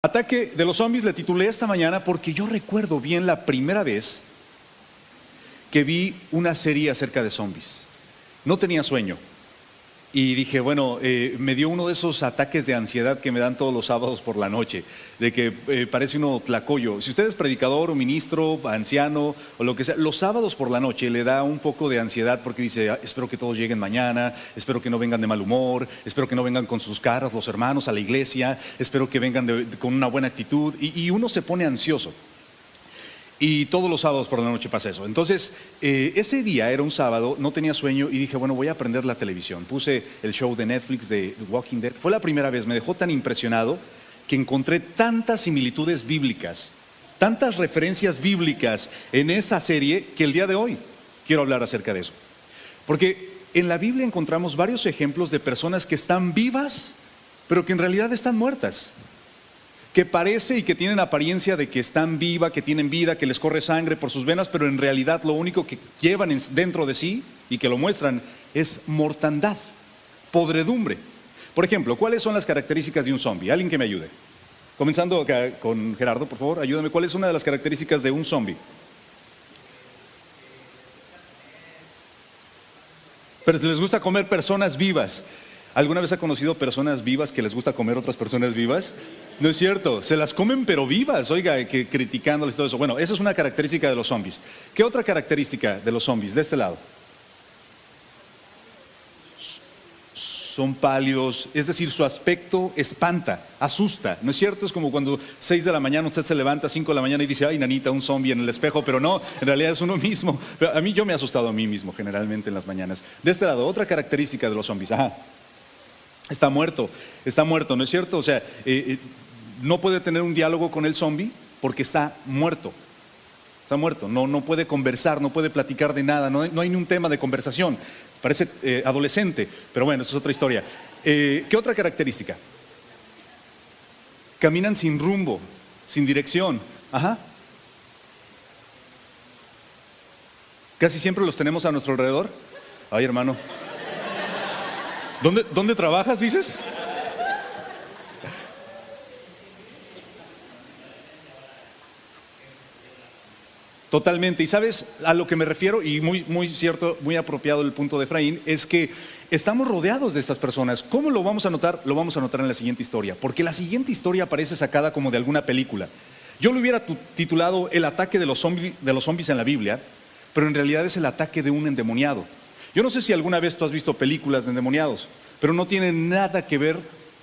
Ataque de los zombies le titulé esta mañana porque yo recuerdo bien la primera vez que vi una serie acerca de zombies. No tenía sueño y dije, bueno, me dio uno de esos ataques de ansiedad que me dan todos los sábados por la noche, de que parece uno tlacoyo. Si usted es predicador o ministro, anciano o lo que sea, los sábados por la noche le da un poco de ansiedad porque dice, espero que todos lleguen mañana, espero que no vengan de mal humor, espero que no vengan con sus caras los hermanos a la iglesia, espero que vengan con una buena actitud y uno se pone ansioso. Y todos los sábados por la noche pasa eso. Entonces, ese día era un sábado, no tenía sueño y dije, bueno, voy a prender la televisión. Puse el show de Netflix de The Walking Dead. Fue la primera vez, me dejó tan impresionado que encontré tantas similitudes bíblicas, tantas referencias bíblicas en esa serie que el día de hoy quiero hablar acerca de eso. Porque en la Biblia encontramos varios ejemplos de personas que están vivas, pero que en realidad están muertas. Que parece y que tienen apariencia de que están vivas, que tienen vida, que les corre sangre por sus venas, pero en realidad lo único que llevan dentro de sí y que lo muestran es mortandad, podredumbre. Por ejemplo, ¿cuáles son las características de un zombie? Alguien que me ayude. Comenzando acá con Gerardo, por favor, ayúdame. ¿Cuál es una de las características de un zombie? Pero les gusta comer personas vivas. ¿Alguna vez ha conocido personas vivas que les gusta comer otras personas vivas? No es cierto, se las comen pero vivas, oiga, que criticándoles todo eso. Bueno, esa es una característica de los zombies. ¿Qué otra característica de los zombies de este lado? Son pálidos, es decir, su aspecto espanta, asusta, ¿no es cierto? Es como cuando 6 de la mañana usted se levanta, 5 de la mañana y dice, ay, nanita, un zombie en el espejo, pero no, en realidad es uno mismo. Pero a mí yo me he asustado a mí mismo generalmente en las mañanas. De este lado, otra característica de los zombies, está muerto, ¿no es cierto? O sea, no puede tener un diálogo con el zombie porque está muerto, no puede conversar, no puede platicar de nada, no hay ni un tema de conversación, parece adolescente, pero bueno, eso es otra historia. ¿Qué otra característica? Caminan sin rumbo, sin dirección, casi siempre los tenemos a nuestro alrededor. Ay, hermano, ¿dónde trabajas, dices? Totalmente, y sabes a lo que me refiero, y muy cierto, muy apropiado el punto de Efraín, es que estamos rodeados de estas personas. ¿Cómo lo vamos a notar? Lo vamos a notar en la siguiente historia, porque la siguiente historia parece sacada como de alguna película. Yo lo hubiera titulado El ataque de los zombies en la Biblia, pero en realidad es el ataque de un endemoniado. Yo no sé si alguna vez tú has visto películas de endemoniados, pero no tiene nada que ver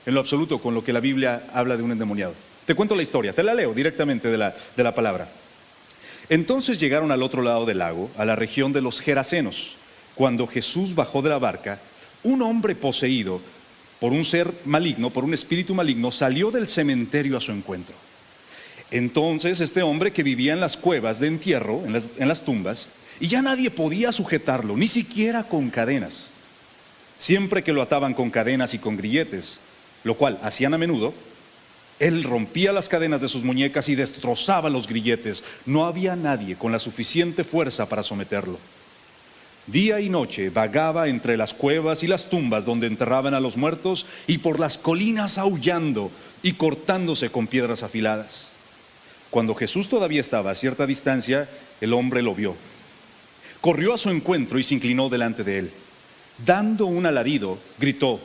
en lo absoluto con lo que la Biblia habla de un endemoniado. Te cuento la historia, te la leo directamente de la palabra. Entonces llegaron al otro lado del lago, a la región de los Gerasenos. Cuando Jesús bajó de la barca, un hombre poseído por un ser maligno, por un espíritu maligno, salió del cementerio a su encuentro. Entonces este hombre, que vivía en las cuevas de entierro, en las tumbas, y ya nadie podía sujetarlo, ni siquiera con cadenas. Siempre que lo ataban con cadenas y con grilletes, lo cual hacían a menudo, él rompía las cadenas de sus muñecas y destrozaba los grilletes. No había nadie con la suficiente fuerza para someterlo. Día y noche vagaba entre las cuevas y las tumbas donde enterraban a los muertos y por las colinas aullando y cortándose con piedras afiladas. Cuando Jesús todavía estaba a cierta distancia, el hombre lo vio. Corrió a su encuentro y se inclinó delante de él. Dando un alarido, gritó: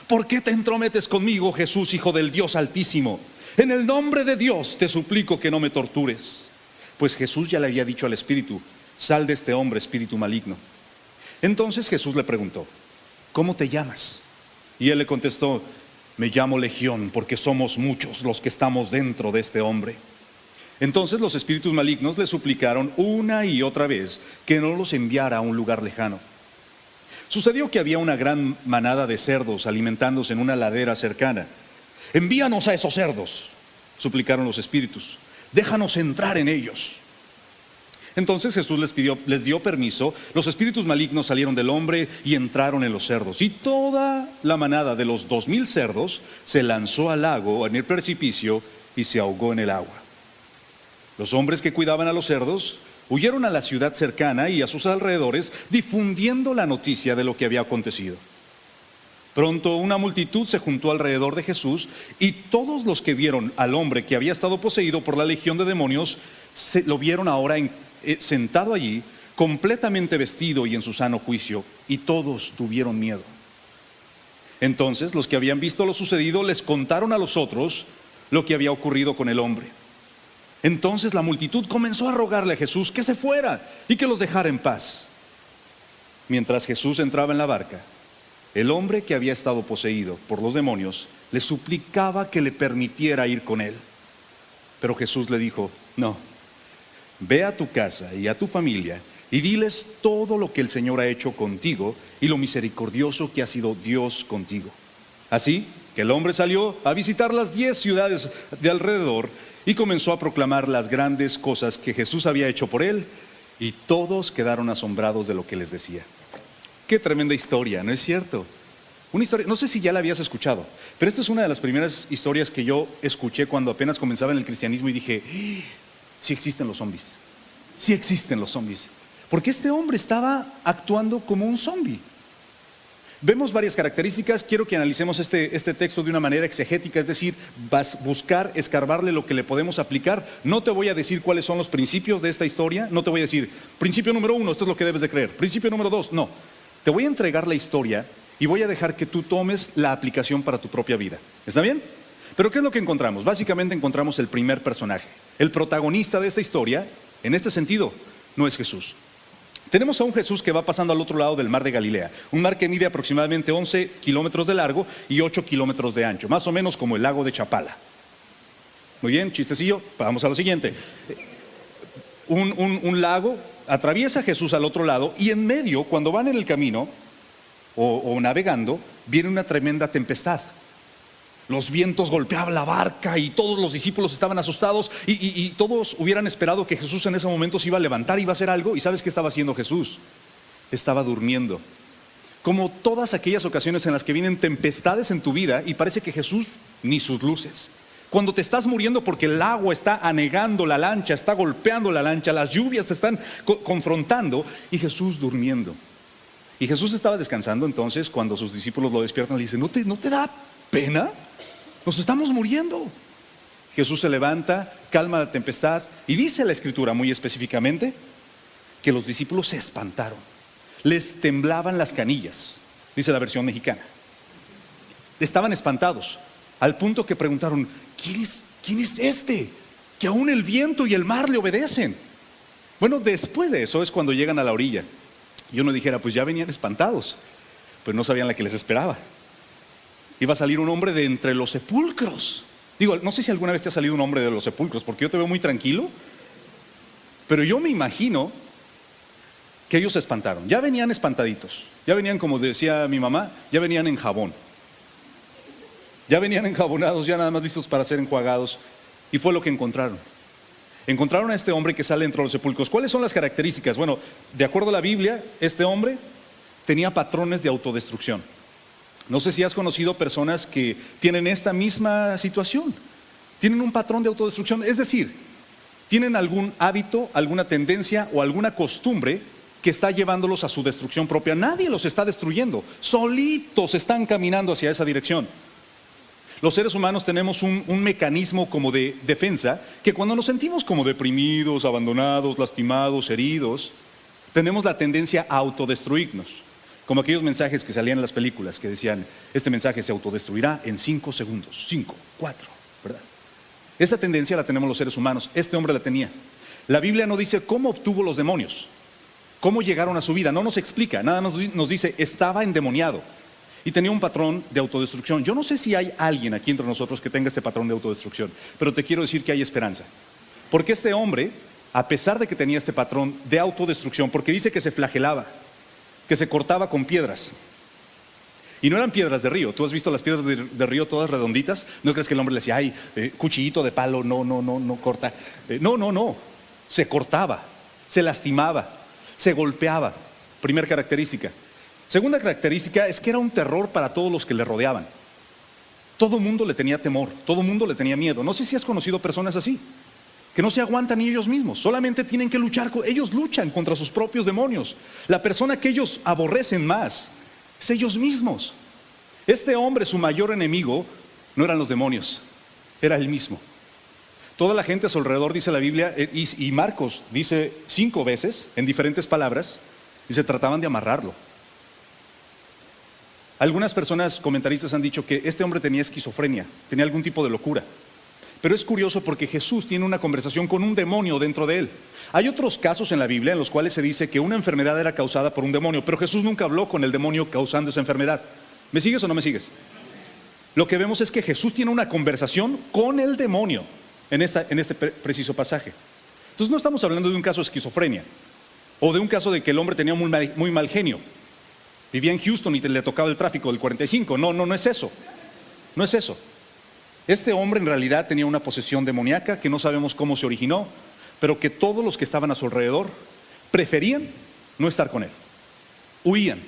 ¿por qué te entrometes conmigo, Jesús, Hijo del Dios Altísimo? En el nombre de Dios te suplico que no me tortures. Pues Jesús ya le había dicho al espíritu: sal de este hombre, espíritu maligno. Entonces Jesús le preguntó: ¿cómo te llamas? Y él le contestó: me llamo Legión, porque somos muchos los que estamos dentro de este hombre. Entonces los espíritus malignos le suplicaron una y otra vez que no los enviara a un lugar lejano. Sucedió que había una gran manada de cerdos alimentándose en una ladera cercana. Envíanos a esos cerdos, suplicaron los espíritus, déjanos entrar en ellos. Entonces Jesús les dio permiso. Los espíritus malignos salieron del hombre y entraron en los cerdos. Y toda la manada de los 2000 cerdos se lanzó al lago, en el precipicio, y se ahogó en el agua. Los hombres que cuidaban a los cerdos huyeron a la ciudad cercana y a sus alrededores, difundiendo la noticia de lo que había acontecido. Pronto una multitud se juntó alrededor de Jesús y todos los que vieron al hombre que había estado poseído por la legión de demonios lo vieron ahora sentado allí, completamente vestido y en su sano juicio, y todos tuvieron miedo. Entonces los que habían visto lo sucedido les contaron a los otros lo que había ocurrido con el hombre. Entonces la multitud comenzó a rogarle a Jesús que se fuera y que los dejara en paz. Mientras Jesús entraba en la barca, el hombre que había estado poseído por los demonios le suplicaba que le permitiera ir con él. Pero Jesús le dijo: no, ve a tu casa y a tu familia y diles todo lo que el Señor ha hecho contigo y lo misericordioso que ha sido Dios contigo. Así que el hombre salió a visitar las 10 ciudades de alrededor y comenzó a proclamar las grandes cosas que Jesús había hecho por él, y todos quedaron asombrados de lo que les decía. Qué tremenda historia, ¿no es cierto? Una historia, no sé si ya la habías escuchado, pero esta es una de las primeras historias que yo escuché cuando apenas comenzaba en el cristianismo y dije: sí existen los zombies, sí existen los zombies. Porque este hombre estaba actuando como un zombie. Vemos varias características. Quiero que analicemos este texto de una manera exegética, es decir, vas a buscar, escarbarle lo que le podemos aplicar. No te voy a decir cuáles son los principios de esta historia, no te voy a decir, principio número 1, esto es lo que debes de creer, principio número 2, no. Te voy a entregar la historia y voy a dejar que tú tomes la aplicación para tu propia vida. ¿Está bien? Pero ¿qué es lo que encontramos? Básicamente encontramos el primer personaje. El protagonista de esta historia, en este sentido, no es Jesús. Tenemos a un Jesús que va pasando al otro lado del mar de Galilea, un mar que mide aproximadamente 11 kilómetros de largo y 8 kilómetros de ancho, más o menos como el lago de Chapala. Muy bien, chistecillo, vamos a lo siguiente. Un lago, atraviesa Jesús al otro lado, y en medio, cuando van en el camino o navegando, viene una tremenda tempestad. Los vientos golpeaban la barca y todos los discípulos estaban asustados y todos hubieran esperado que Jesús en ese momento se iba a levantar y iba a hacer algo. ¿Y sabes qué estaba haciendo Jesús? Estaba durmiendo. Como todas aquellas ocasiones en las que vienen tempestades en tu vida y parece que Jesús ni sus luces. Cuando te estás muriendo porque el agua está anegando la lancha, está golpeando la lancha, las lluvias te están confrontando, y Jesús durmiendo. Y Jesús estaba descansando. Entonces cuando sus discípulos lo despiertan, le dicen: ¿No te da pena? Nos estamos muriendo. Jesús se levanta, calma la tempestad, y dice la Escritura muy específicamente que los discípulos se espantaron. Les temblaban las canillas, dice la versión mexicana. Estaban espantados, al punto que preguntaron: ¿Quién es este? Que aún el viento y el mar le obedecen. Bueno, después de eso es cuando llegan a la orilla. Y uno dijera: pues ya venían espantados, pues no sabían la que les esperaba. Iba a salir un hombre de entre los sepulcros. Digo, no sé si alguna vez te ha salido un hombre de los sepulcros, porque yo te veo muy tranquilo, pero yo me imagino que ellos se espantaron. Ya venían espantaditos, ya venían, como decía mi mamá, ya venían en jabón. Ya venían enjabonados, ya nada más listos para ser enjuagados. Y fue lo que encontraron. Encontraron a este hombre que sale entre los sepulcros. ¿Cuáles son las características? Bueno, de acuerdo a la Biblia, este hombre tenía patrones de autodestrucción. No sé si has conocido personas que tienen esta misma situación. Tienen un patrón de autodestrucción, es decir, tienen algún hábito, alguna tendencia o alguna costumbre que está llevándolos a su destrucción propia. Nadie los está destruyendo, solitos están caminando hacia esa dirección. Los seres humanos tenemos un mecanismo como de defensa, que cuando nos sentimos como deprimidos, abandonados, lastimados, heridos, tenemos la tendencia a autodestruirnos. Como aquellos mensajes que salían en las películas que decían: este mensaje se autodestruirá en 5 segundos, 5, 4, ¿verdad? Esa tendencia la tenemos los seres humanos. Este hombre la tenía. La Biblia no dice cómo obtuvo los demonios, cómo llegaron a su vida, no nos explica, nada más nos dice: estaba endemoniado y tenía un patrón de autodestrucción. Yo no sé si hay alguien aquí entre nosotros que tenga este patrón de autodestrucción, pero te quiero decir que hay esperanza. Porque este hombre, a pesar de que tenía este patrón de autodestrucción, porque dice que se flagelaba, que se cortaba con piedras, y no eran piedras de río. Tú has visto las piedras de río todas redonditas. No crees que el hombre le decía: ay, cuchillito de palo, no corta. No, se cortaba, se lastimaba, se golpeaba. Primera característica. Segunda característica es que era un terror para todos los que le rodeaban. Todo mundo le tenía temor, todo mundo le tenía miedo. No sé si has conocido personas así, que no se aguantan ni ellos mismos, solamente tienen que luchar. Ellos luchan contra sus propios demonios. La persona que ellos aborrecen más es ellos mismos. Este hombre, su mayor enemigo, no eran los demonios, era él mismo. Toda la gente a su alrededor, dice la Biblia, y Marcos dice 5 veces, en diferentes palabras, y se trataban de amarrarlo. Algunas personas, comentaristas, han dicho que este hombre tenía esquizofrenia, tenía algún tipo de locura. Pero es curioso porque Jesús tiene una conversación con un demonio dentro de él. Hay otros casos en la Biblia en los cuales se dice que una enfermedad era causada por un demonio, pero Jesús nunca habló con el demonio causando esa enfermedad. ¿Me sigues o no me sigues? Lo que vemos es que Jesús tiene una conversación con el demonio en este preciso pasaje. Entonces no estamos hablando de un caso de esquizofrenia o de un caso de que el hombre tenía muy mal genio. Vivía en Houston y le tocaba el tráfico del 45. No es eso. No es eso. Este hombre en realidad tenía una posesión demoníaca que no sabemos cómo se originó, pero que todos los que estaban a su alrededor preferían no estar con él. Huían.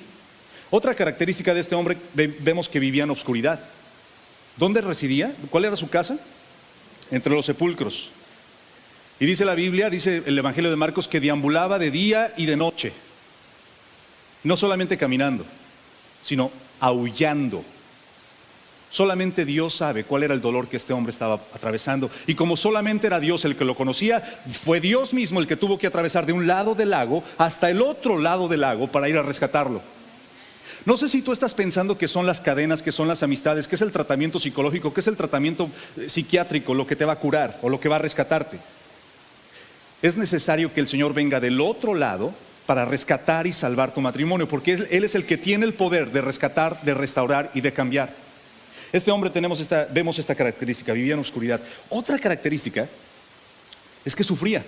Otra característica de este hombre, vemos que vivía en obscuridad. ¿Dónde residía? ¿Cuál era su casa? Entre los sepulcros. Y dice la Biblia, dice el Evangelio de Marcos, que deambulaba de día y de noche. No solamente caminando, sino aullando. Solamente Dios sabe cuál era el dolor que este hombre estaba atravesando. Y como solamente era Dios el que lo conocía, fue Dios mismo el que tuvo que atravesar de un lado del lago hasta el otro lado del lago para ir a rescatarlo. No sé si tú estás pensando que son las cadenas, que son las amistades, que es el tratamiento psicológico, que es el tratamiento psiquiátrico lo que te va a curar o lo que va a rescatarte. Es necesario que el Señor venga del otro lado para rescatar y salvar tu matrimonio, porque Él es el que tiene el poder de rescatar, de restaurar y de cambiar. Este hombre vemos esta característica, vivía en oscuridad. Otra característica es que sufría.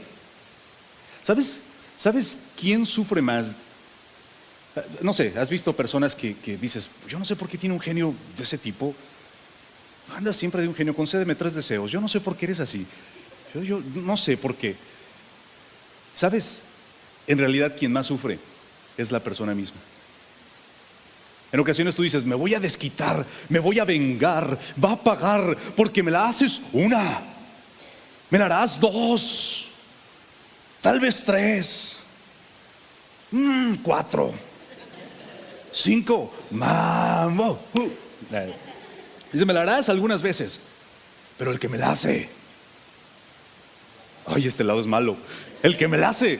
¿Sabes quién sufre más? No sé, has visto personas que dices, yo no sé por qué tiene un genio de ese tipo. Andas siempre de un genio, concédeme 3 deseos. Yo no sé por qué eres así. Yo no sé por qué. ¿Sabes? En realidad quien más sufre es la persona misma. En ocasiones tú dices, me voy a desquitar, me voy a vengar, va a pagar, porque me la haces 1, me la harás 2, tal vez 3, 4, 5, mambo. Dice, me la harás algunas veces, pero el que me la hace, ay, este lado es malo, el que me la hace,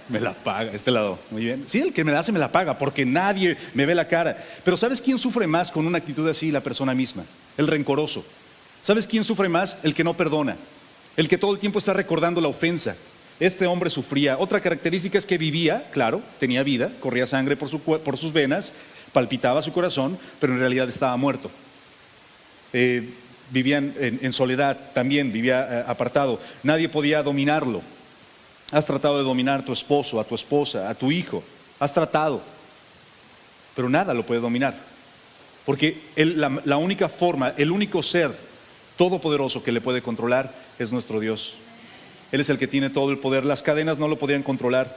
me la paga, este lado, muy bien. Sí, el que me la hace me la paga, porque nadie me ve la cara. Pero ¿sabes quién sufre más con una actitud así? La persona misma, el rencoroso. ¿Sabes quién sufre más? El que no perdona, el que todo el tiempo está recordando la ofensa. Este hombre sufría. Otra característica es que vivía, claro, tenía vida, corría sangre por sus venas, palpitaba su corazón, pero en realidad estaba muerto. Vivía en soledad, también vivía apartado. Nadie podía dominarlo. Has tratado de dominar a tu esposo, a tu esposa, a tu hijo. Has tratado, pero nada lo puede dominar. Porque la única forma, el único ser todopoderoso que le puede controlar es nuestro Dios. Él es el que tiene todo el poder. Las cadenas no lo podían controlar.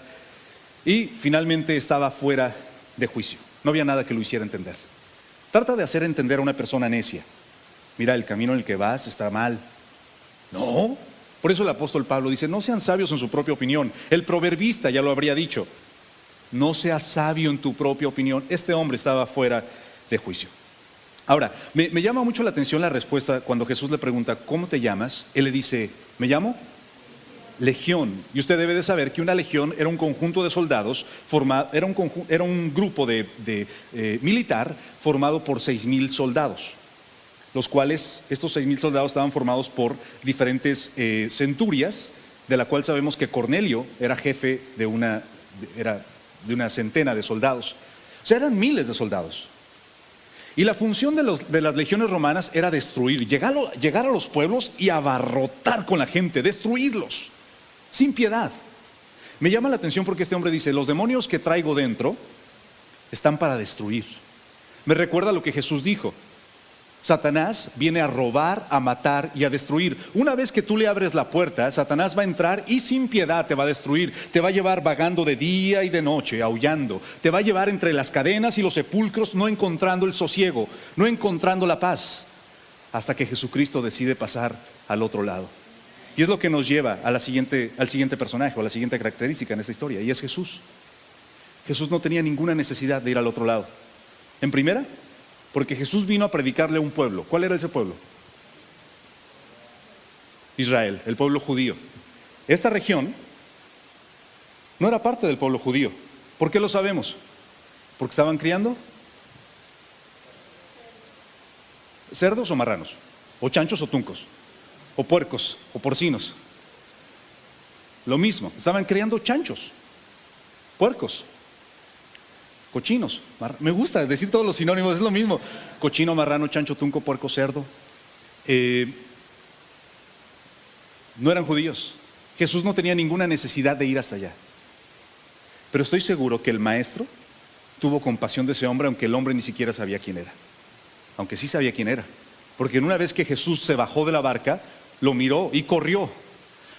Y finalmente estaba fuera de juicio. No había nada que lo hiciera entender. Trata de hacer entender a una persona necia. Mira, el camino en el que vas está mal. No. Por eso el apóstol Pablo dice, no sean sabios en su propia opinión. El proverbista ya lo habría dicho. No seas sabio en tu propia opinión. Este hombre estaba fuera de juicio. Ahora, me llama mucho la atención la respuesta cuando Jesús le pregunta, ¿cómo te llamas? Él le dice, ¿me llamo? Legión. Y usted debe de saber que una legión era un conjunto de soldados, era un grupo militar formado por 6,000 soldados. Los cuales, estos 6,000 soldados estaban formados por diferentes centurias, de la cual sabemos que Cornelio era jefe de una centena de soldados. O sea, eran miles de soldados. Y la función de las legiones romanas era destruir, llegar a los pueblos y abarrotar con la gente, destruirlos, sin piedad. Me llama la atención porque este hombre dice, los demonios que traigo dentro están para destruir. Me recuerda lo que Jesús dijo. Satanás viene a robar, a matar y a destruir. Una vez que tú le abres la puerta, Satanás va a entrar y sin piedad te va a destruir. Te va a llevar vagando de día y de noche, aullando. Te va a llevar entre las cadenas y los sepulcros, no encontrando el sosiego, no encontrando la paz, hasta que Jesucristo decide pasar al otro lado. Y es lo que nos lleva al siguiente personaje, o a la siguiente característica en esta historia, y es Jesús. Jesús no tenía ninguna necesidad de ir al otro lado. En primera, porque Jesús vino a predicarle a un pueblo. ¿Cuál era ese pueblo? Israel, el pueblo judío. Esta región no era parte del pueblo judío. ¿Por qué lo sabemos? Porque estaban criando cerdos o marranos, o chanchos o tuncos, o puercos o porcinos. Lo mismo, estaban criando chanchos, puercos, cochinos. Me gusta decir todos los sinónimos, es lo mismo. Cochino, marrano, chancho, tunco, puerco, cerdo. No eran judíos. Jesús no tenía ninguna necesidad de ir hasta allá. Pero estoy seguro que el maestro tuvo compasión de ese hombre, aunque el hombre ni siquiera sabía quién era. Aunque sí sabía quién era. Porque una vez que Jesús se bajó de la barca, lo miró y corrió.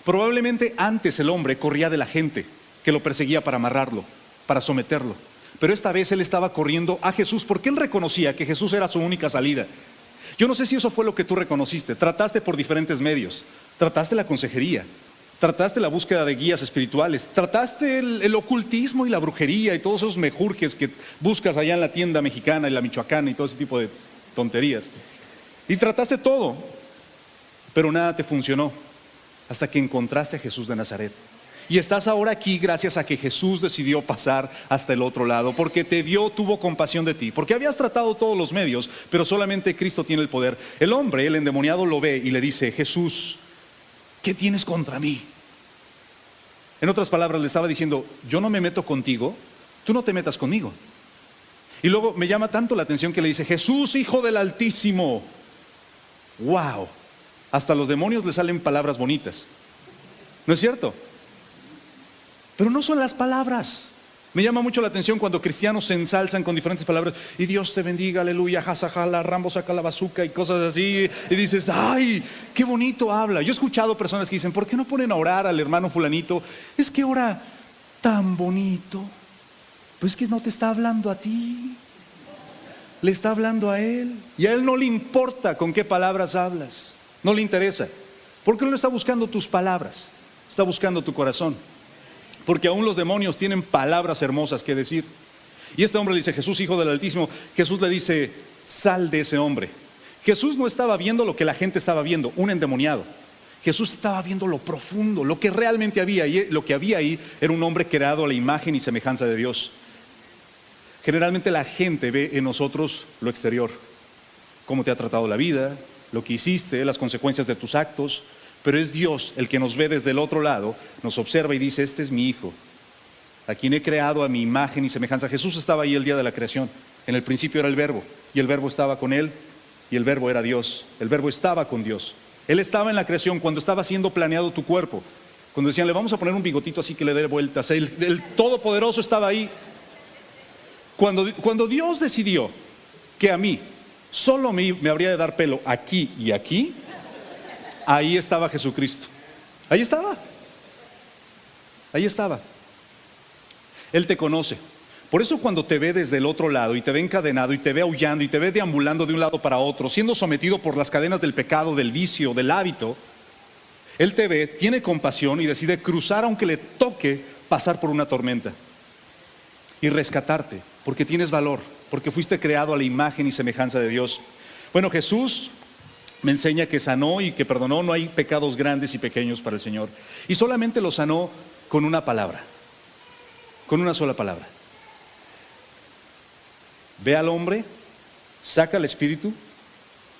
Probablemente antes el hombre corría de la gente que lo perseguía para amarrarlo, para someterlo. Pero esta vez él estaba corriendo a Jesús porque él reconocía que Jesús era su única salida. Yo no sé si eso fue lo que tú reconociste. Trataste por diferentes medios. Trataste la consejería. Trataste la búsqueda de guías espirituales, trataste el ocultismo y la brujería y todos esos mejurjes que buscas allá en la tienda mexicana y la michoacana y todo ese tipo de tonterías. Y trataste todo, pero nada te funcionó hasta que encontraste a Jesús de Nazaret. Y estás ahora aquí gracias a que Jesús decidió pasar hasta el otro lado, porque te vio, tuvo compasión de ti, porque habías tratado todos los medios, pero solamente Cristo tiene el poder. El hombre, el endemoniado, lo ve y le dice: Jesús, ¿qué tienes contra mí? En otras palabras, le estaba diciendo: yo no me meto contigo, tú no te metas conmigo. Y luego me llama tanto la atención que le dice: Jesús, Hijo del Altísimo. ¡Wow! Hasta a los demonios le salen palabras bonitas. ¿No es cierto? Pero no son las palabras. Me llama mucho la atención cuando cristianos se ensalzan con diferentes palabras. Y Dios te bendiga, aleluya, jasajala, Rambo saca la bazuca y cosas así. Y dices: ¡ay, qué bonito habla! Yo he escuchado personas que dicen: ¿por qué no ponen a orar al hermano fulanito? Es que ora tan bonito. Pues es que no te está hablando a ti, le está hablando a él. Y a él no le importa con qué palabras hablas. No le interesa. Porque no está buscando tus palabras, está buscando tu corazón. Porque aún los demonios tienen palabras hermosas que decir. Y este hombre le dice: Jesús, Hijo del Altísimo. Jesús le dice: sal de ese hombre. Jesús no estaba viendo lo que la gente estaba viendo, un endemoniado. Jesús estaba viendo lo profundo, lo que realmente había. Y lo que había ahí era un hombre creado a la imagen y semejanza de Dios. Generalmente la gente ve en nosotros lo exterior, cómo te ha tratado la vida, lo que hiciste, las consecuencias de tus actos. Pero es Dios el que nos ve desde el otro lado, nos observa y dice: este es mi hijo, a quien he creado a mi imagen y semejanza. Jesús estaba ahí el día de la creación. En el principio era el verbo, y el verbo estaba con él, y el verbo era Dios. El verbo estaba con Dios. Él estaba en la creación cuando estaba siendo planeado tu cuerpo. Cuando decían: le vamos a poner un bigotito así que le dé vueltas. El Todopoderoso estaba ahí. Cuando Dios decidió que a mí solo me habría de dar pelo aquí y aquí, ahí estaba Jesucristo. Ahí estaba. Ahí estaba. Él te conoce. Por eso cuando te ve desde el otro lado y te ve encadenado y te ve aullando y te ve deambulando de un lado para otro, siendo sometido por las cadenas del pecado, del vicio, del hábito, Él te ve, tiene compasión y decide cruzar, aunque le toque pasar por una tormenta, y rescatarte, porque tienes valor, porque fuiste creado a la imagen y semejanza de Dios. Bueno, Jesús me enseña que sanó y que perdonó. No hay pecados grandes y pequeños para el Señor. Y solamente lo sanó con una palabra, con una sola palabra. Ve al hombre, saca al espíritu,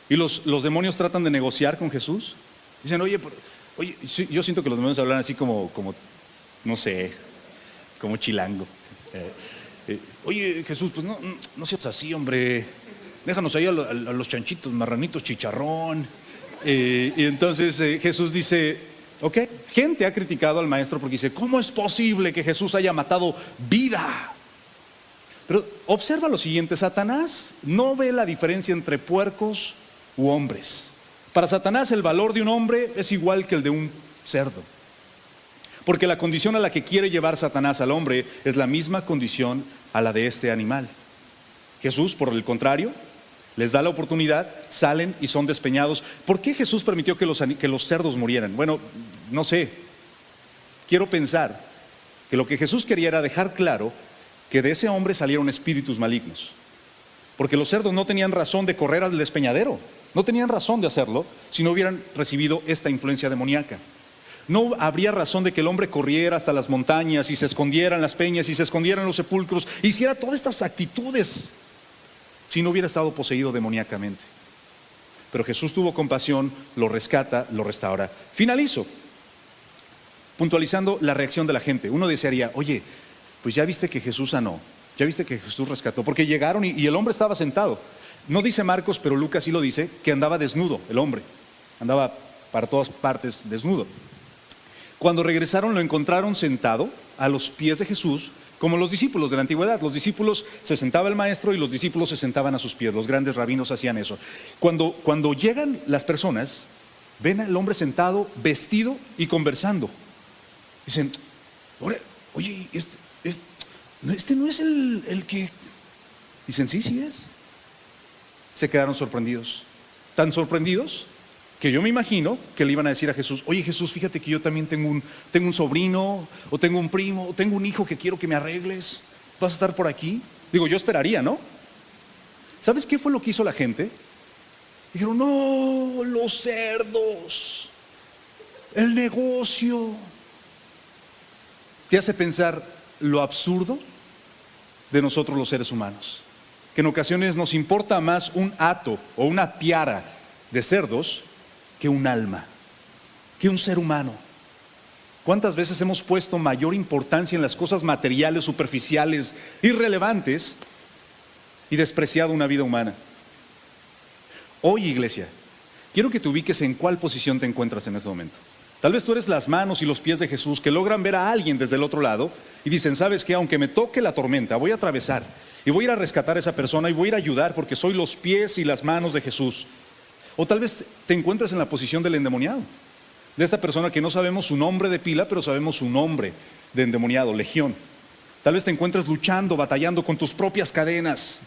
y los demonios tratan de negociar con Jesús. Dicen: oye, sí, yo siento que los demonios hablan así como no sé, como chilango. Oye, Jesús, pues no seas así, hombre. Déjanos ahí a los chanchitos, marranitos, chicharrón. Y entonces Jesús dice: ok. Gente ha criticado al maestro porque dice: ¿cómo es posible que Jesús haya matado vida? Pero observa lo siguiente: Satanás no ve la diferencia entre puercos u hombres. Para Satanás el valor de un hombre es igual que el de un cerdo. Porque la condición a la que quiere llevar Satanás al hombre es la misma condición a la de este animal. Jesús, por el contrario, les da la oportunidad, salen y son despeñados. ¿Por qué Jesús permitió que los cerdos murieran? Bueno, no sé. Quiero pensar que lo que Jesús quería era dejar claro que de ese hombre salieron espíritus malignos. porque los cerdos no tenían razón de correr al despeñadero, no tenían razón de hacerlo si no hubieran recibido esta influencia demoníaca. No habría razón de que el hombre corriera hasta las montañas y se escondiera en las peñas y se escondiera en los sepulcros, hiciera todas estas actitudes si no hubiera estado poseído demoníacamente. Pero Jesús tuvo compasión, lo rescata, lo restaura. Finalizo puntualizando la reacción de la gente. Uno desearía, oye, pues ya viste que Jesús sanó, ya viste que Jesús rescató, porque llegaron y el hombre estaba sentado. No dice Marcos, pero Lucas sí lo dice, que andaba desnudo el hombre, andaba para todas partes desnudo. Cuando regresaron lo encontraron sentado a los pies de Jesús, como los discípulos de la antigüedad. Los discípulos, se sentaba el maestro y los discípulos se sentaban a sus pies. Los grandes rabinos hacían eso. Cuando llegan las personas, ven al hombre sentado, vestido y conversando. Dicen, oye, este no es el que... Dicen, sí es. Se quedaron sorprendidos. Tan sorprendidos que yo me imagino que le iban a decir a Jesús, oye Jesús, fíjate que yo también tengo un sobrino, o tengo un primo, o tengo un hijo que quiero que me arregles. ¿Vas a estar por aquí? Digo, yo esperaría, ¿no? ¿Sabes qué fue lo que hizo la gente? Dijeron, no, los cerdos, el negocio. Te hace pensar lo absurdo de nosotros los seres humanos, que en ocasiones nos importa más un hato o una piara de cerdos que un alma, que un ser humano. ¿Cuántas veces hemos puesto mayor importancia en las cosas materiales, superficiales, irrelevantes y despreciado una vida humana? Hoy, iglesia, quiero que te ubiques en cuál posición te encuentras en este momento. Tal vez tú eres las manos y los pies de Jesús que logran ver a alguien desde el otro lado y dicen, ¿sabes qué? Aunque me toque la tormenta, voy a atravesar y voy a ir a rescatar a esa persona y voy a ir a ayudar porque soy los pies y las manos de Jesús. O tal vez te encuentres en la posición del endemoniado, de esta persona que no sabemos su nombre de pila, pero sabemos su nombre de endemoniado, legión. Tal vez te encuentres luchando, batallando con tus propias cadenas.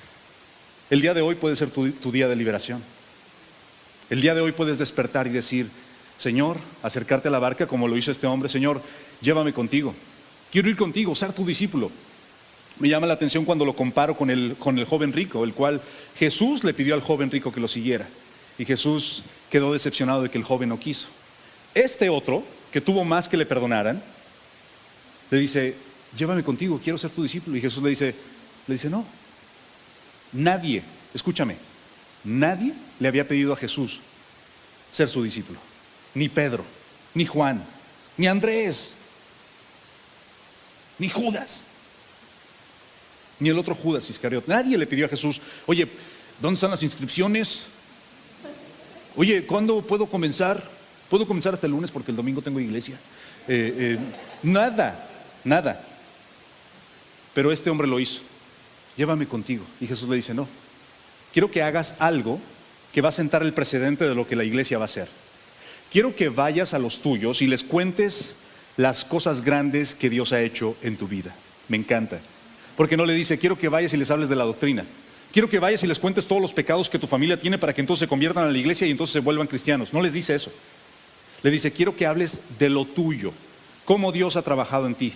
El día de hoy puede ser tu día de liberación. El día de hoy puedes despertar y decir, Señor, acercarte a la barca como lo hizo este hombre, Señor, llévame contigo. Quiero ir contigo, ser tu discípulo. Me llama la atención cuando lo comparo con el joven rico, el cual Jesús le pidió al joven rico que lo siguiera. Y Jesús quedó decepcionado de que el joven no quiso. Este otro, que tuvo más que le perdonaran, le dice, llévame contigo, quiero ser tu discípulo. Y Jesús le dice, no. Nadie, escúchame, nadie le había pedido a Jesús ser su discípulo. Ni Pedro, ni Juan, ni Andrés, ni Judas, ni el otro Judas Iscariote. Nadie le pidió a Jesús, oye, ¿dónde están las inscripciones? Oye, ¿cuándo puedo comenzar? ¿Puedo comenzar hasta el lunes porque el domingo tengo iglesia? Nada. Pero este hombre lo hizo. Llévame contigo. Y Jesús le dice, no. Quiero que hagas algo que va a sentar el precedente de lo que la iglesia va a hacer. Quiero que vayas a los tuyos y les cuentes las cosas grandes que Dios ha hecho en tu vida. Me encanta. Porque no le dice, quiero que vayas y les hables de la doctrina. Quiero que vayas y les cuentes todos los pecados que tu familia tiene para que entonces se conviertan a la iglesia y entonces se vuelvan cristianos. No les dice eso. Le dice, quiero que hables de lo tuyo, cómo Dios ha trabajado en ti.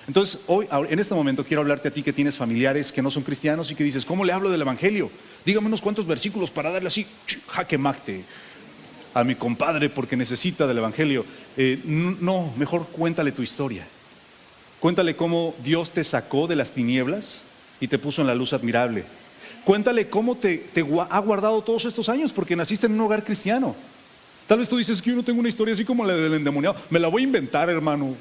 Entonces, hoy, en este momento, quiero hablarte a ti que tienes familiares que no son cristianos y que dices, ¿cómo le hablo del evangelio? Dígame unos cuantos versículos para darle así, jaque mate a mi compadre porque necesita del evangelio. No, mejor cuéntale tu historia. Cuéntale cómo Dios te sacó de las tinieblas y te puso en la luz admirable. Cuéntale cómo te ha guardado todos estos años porque naciste en un hogar cristiano. Tal vez tú dices que yo no tengo una historia así como la del endemoniado. Me la voy a inventar, hermano.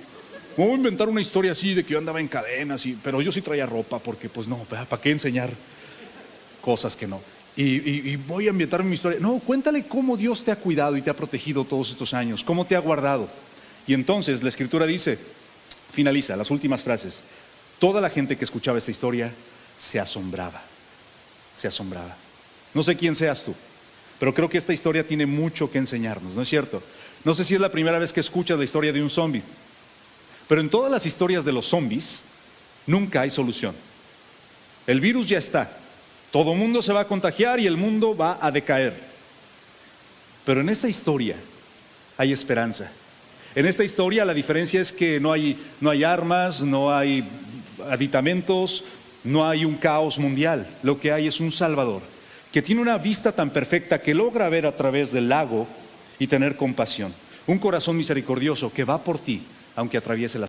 Me voy a inventar una historia así de que yo andaba en cadenas, pero yo sí traía ropa porque pues no, ¿para qué enseñar cosas que no? Y voy a inventar mi historia. No, cuéntale cómo Dios te ha cuidado y te ha protegido todos estos años, cómo te ha guardado. Y entonces la Escritura dice, finaliza, las últimas frases. Toda la gente que escuchaba esta historia se asombraba. Se asombraba. No sé quién seas tú, pero creo que esta historia tiene mucho que enseñarnos, ¿no es cierto? No sé si es la primera vez que escuchas la historia de un zombie, pero en todas las historias de los zombies nunca hay solución. El virus ya está, todo el mundo se va a contagiar y el mundo va a decaer. Pero en esta historia hay esperanza. En esta historia la diferencia es que no hay armas, no hay aditamentos, No hay un caos mundial, lo que hay es un Salvador que tiene una vista tan perfecta que logra ver a través del lago y tener compasión. Un corazón misericordioso que va por ti, aunque atraviese la